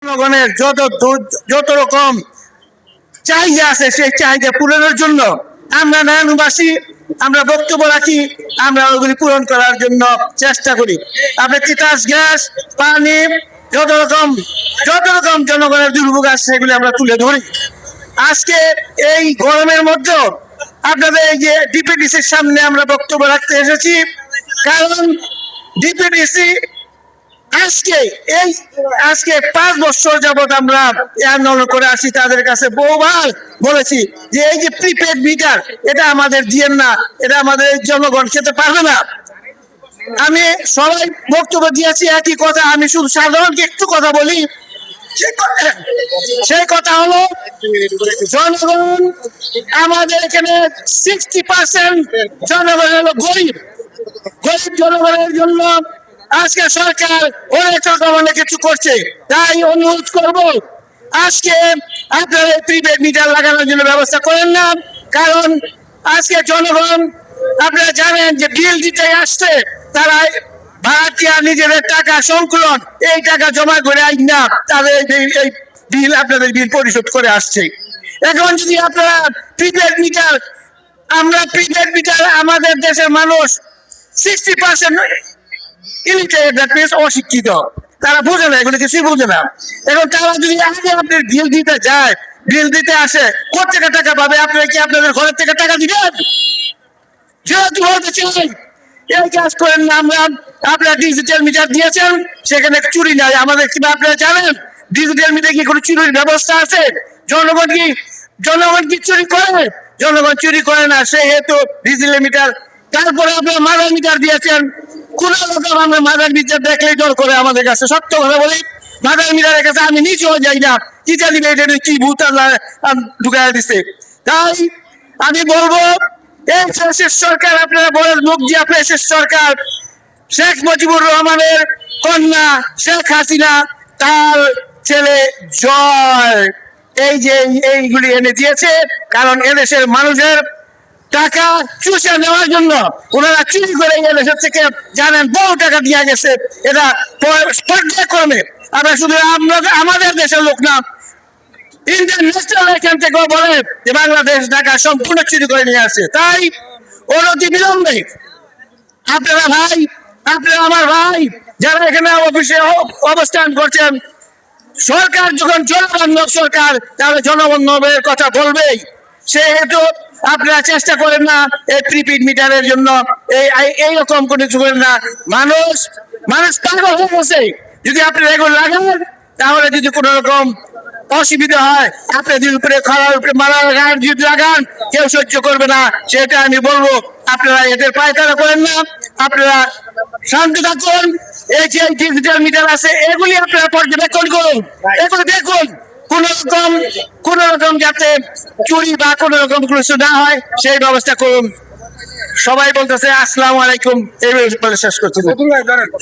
জনগণের যত রকম চাহিদা আছে সেই চাহিদা পূরণের জন্য আমরা নারায়ণবাসী আমরা বক্তব্য রাখি, আমরা ওগুলি পূরণ করার জন্য চেষ্টা করি। আপনি তিতাস গ্যাস, পানি, যত রকম জনগণের দুর্ভোগ আছে সেগুলি আমরা তুলে ধরি। আজকে এই গরমের মধ্যে আপনাদের এই যে ডিপিডিসির সামনে আমরা বক্তব্য রাখতে এসেছি, কারণ ডিপিডিসি আজকে 5 বছর যাবৎ আমরা আন্দোলন করে আসি। তাদের কাছে বহুবার বলেছি যে এই যে প্রিপেড মিটার, এটা আমাদের দিয়েন না, এটা আমাদের জনগণ খেতে পারবে না। আমি সবাই বক্তব্য দিয়েছি একই কথা, আমি শুধু সাধারণকে একটু কথা বলি। সেই কথা হলো জনগণ আমাদের এখানে 60% জনগণ হলো গরিব জনগণের জন্য আজকে সরকার অনেক অনেক কিছু করছে। তাই অনুরোধ করব, আজকে আপনারা প্রিপেড মিটার লাগানোর জন্য ব্যবস্থা করেন না, কারণ আজকে জনগণ আপনারা জানেন যে বিল দিতে আসছে, তারা ভাড়াটিয়া নিজেদের টাকা সংকলন এই টাকা জমা করে আইন না তাদের এই বিল আপনাদের বিল পরিশোধ করে আসছে। এখন যদি আপনারা প্রিপেড মিটার, আমাদের দেশের মানুষ 60% অশিক্ষিত, তারা বোঝে না, এগুলো কিছুই বোঝে না। এখন তারা যদি আগে আপনার বিল দিতে যায়, বিল দিতে আসে, কোথেকে টাকা পাবে? আপনারা কি আপনাদের ঘরের থেকে টাকা দিবেন? যেহেতু বলতে চাই এই কাজ করেন না। আপনারা ডিজিটাল মিটার দিয়েছেন, সেখানে চুরি নাই। আমাদের কিংবা আপনারা জানেন ডিজিটাল মিটার কি কোনো চুরির ব্যবস্থা আছে? জনগণ কি চুরি করে? জনগণ চুরি করে না, সেহেতু ডিজিটাল মিটার। তারপরে আপনারা মাদার মিটার দিয়েছেন, কোন রকম আমরা মাদার মিটার দেখলেই ডর করে আমাদের কাছে। সত্য কথা বলি, মাদার মিটারের কাছে আমি নিচেও যাই না, কি জানি এটা কি ভূত ঢুকাই দিচ্ছে। তাই আমি বলবো এই ফ্যাসিস্ট সরকার, আপনারা বলেন মুখ দিয়া ফ্যাসিস্ট সরকার, শেখ মুজিবুর রহমানের কন্যা শেখ হাসিনা, তার ছেলে জয় এইগুলি এনে দিয়েছে, কারণ এদেশের মানুষের টাকা চুষে নেওয়ার জন্য ওনারা চুরি করে এদেশের থেকে জানেন বহু টাকা দিয়ে গেছে। এটা পর্যায়ক্রমে আমরা শুধু আমাদের দেশের লোক না, ইন্টারন্যাশনাল এখান থেকেও বলে যে বাংলাদেশ টাকা সম্পূর্ণ চুরি করে নিয়ে আসে। তাই অনতি বিলম্বে আপনারা আমার ভাই যারা এখানে অফিসে অবস্থান করছেন, সরকার যখন জনবান্ধব সরকার, তাহলে জনবান্ধবের কথা বলবেই। সেহেতু আপনারা চেষ্টা করেন না এই প্রিপেড মিটারের জন্য এইরকম কোনো কিছু করেন না। মানুষ পাগল হয়ে গেছে। যদি আপনি এগুলো লাগান, তাহলে যদি কোনো রকম অসুবিধা হয়, আপনাদের উপরে খারাপ উপরে মারা যদি লাগান, কেউ সহ্য করবে না। সেটা আমি বলবো, আপনারা এদের পায়তারা করেন না, আপনারা শান্তি থাকুন। এই যে ডিজিটাল মিটার আছে, এগুলি আপনারা পর্যবেক্ষণ করুন, এগুলো দেখুন কোন রকম যাতে চুরি বা কোন রকম কিছু না হয় সেই ব্যবস্থা করুন। সবাই বলতেছে আসসালামু আলাইকুম, এই শেষ করছি।